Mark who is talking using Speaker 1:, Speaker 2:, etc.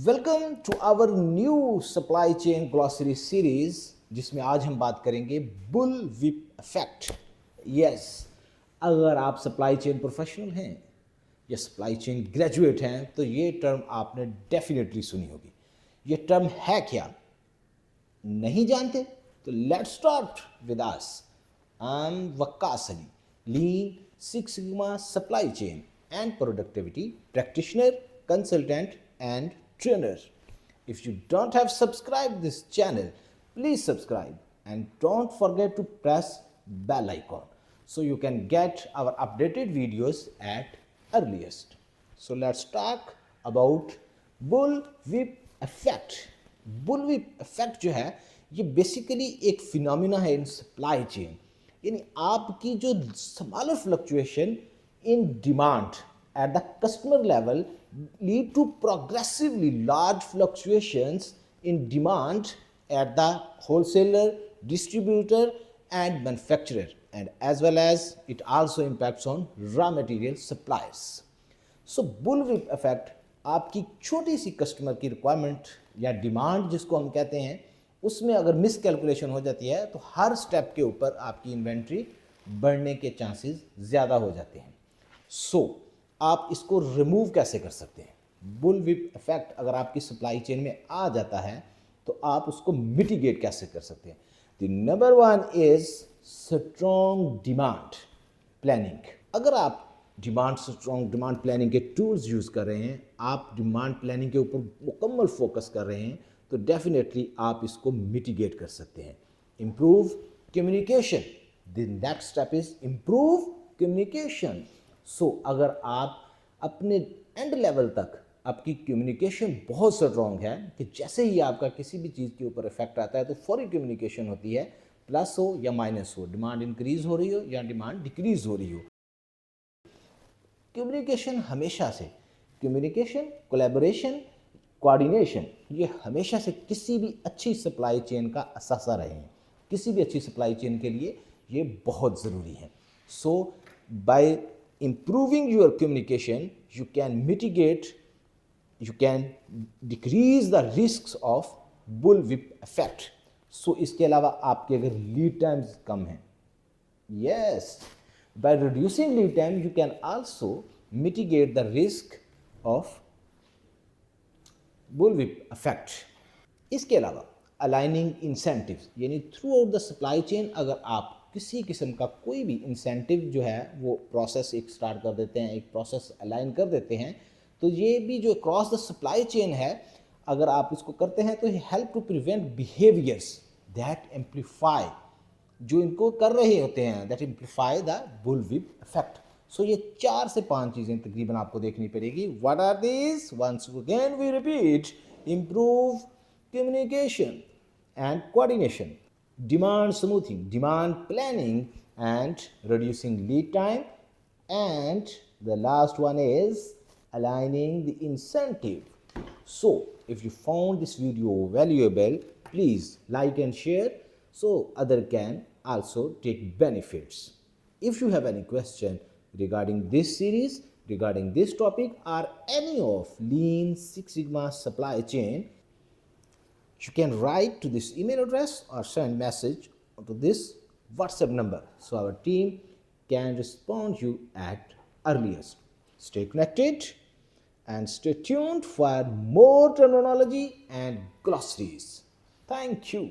Speaker 1: Welcome to our new supply chain glossary series जिसमें आज हम बात करेंगे बुल विप इफेक्ट। यस, अगर आप सप्लाई चेन प्रोफेशनल हैं या सप्लाई चेन ग्रेजुएट हैं तो ये टर्म आपने डेफिनेटली सुनी होगी। ये टर्म है क्या, नहीं जानते? तो let's start with us. I am Waqas Ali, lean six sigma supply chain and productivity practitioner, consultant and trainer. If you don't have subscribed this channel, please subscribe and don't forget to press bell icon so you can get our updated videos at earliest. So let's talk about bullwhip effect. bullwhip effect जो है ये basically एक phenomena है in supply chain, यानी आपकी जो smaller fluctuation in demand at the customer level lead to progressively large fluctuations in demand at the wholesaler, distributor and manufacturer, and as well as it also impacts on raw material suppliers. So bullwhip effect आपकी छोटी C customer की requirement या demand जिसको हम कहते हैं उसमें अगर मिस कैलकुलेशन हो जाती है तो हर स्टेप के ऊपर आपकी इन्वेंट्री बढ़ने के चांसेस ज़्यादा हो जाते हैं। आप इसको रिमूव कैसे कर सकते हैं? बुल विप इफेक्ट अगर आपकी सप्लाई चेन में आ जाता है तो आप उसको मिटिगेट कैसे कर सकते हैं? The number one is strong demand planning. अगर आप स्ट्रॉन्ग डिमांड प्लानिंग के टूल्स यूज़ कर रहे हैं, आप डिमांड प्लानिंग के ऊपर मुकम्मल फोकस कर रहे हैं, तो डेफिनेटली आप इसको मिटिगेट कर सकते हैं। Improve communication, the next step is improve communication. अगर आप अपने एंड लेवल तक आपकी कम्युनिकेशन बहुत स्ट्रॉन्ग है कि जैसे ही आपका किसी भी चीज़ के ऊपर इफेक्ट आता है तो फौरी कम्युनिकेशन होती है, प्लस हो या माइनस हो, डिमांड इंक्रीज हो रही हो या डिमांड डिक्रीज हो रही हो, कम्युनिकेशन हमेशा से कम्युनिकेशन, कोलैबोरेशन, कोऑर्डिनेशन ये हमेशा से किसी भी अच्छी सप्लाई चेन का असासा रहे हैं। किसी भी अच्छी सप्लाई चेन के लिए ये बहुत ज़रूरी है। By improving your communication you can mitigate, you can decrease the risks of bullwhip effect. इसके अलावा आपके अगर लीड टाइम्स कम हैं, yes, by reducing lead time you can also mitigate the risk of bullwhip effect. इसके अलावा aligning incentives, यानी through out the supply chain अगर आप किसी किस्म का कोई भी इंसेंटिव जो है वो प्रोसेस एक स्टार्ट कर देते हैं, एक प्रोसेस अलाइन कर देते हैं, तो ये भी जो क्रॉस द सप्लाई चेन है अगर आप इसको करते हैं तो help to prevent behaviours that amplify, जो इनको कर रहे होते हैं, that amplify the bullwhip effect. ये 4 से 5 चीज़ें तकरीबन आपको देखनी पड़ेगी। What are these? Once again we repeat, improve communication and coordination, demand smoothing, demand planning and reducing lead time, and the last one is aligning the incentive. If you found this video valuable, please like and share so other can also take benefits. If you have any question regarding this series, regarding this topic or any of Lean Six Sigma supply chain, you can write to this email address or send message to this WhatsApp number so our team can respond you at earliest. Stay connected and stay tuned for more terminology and glossaries. Thank you.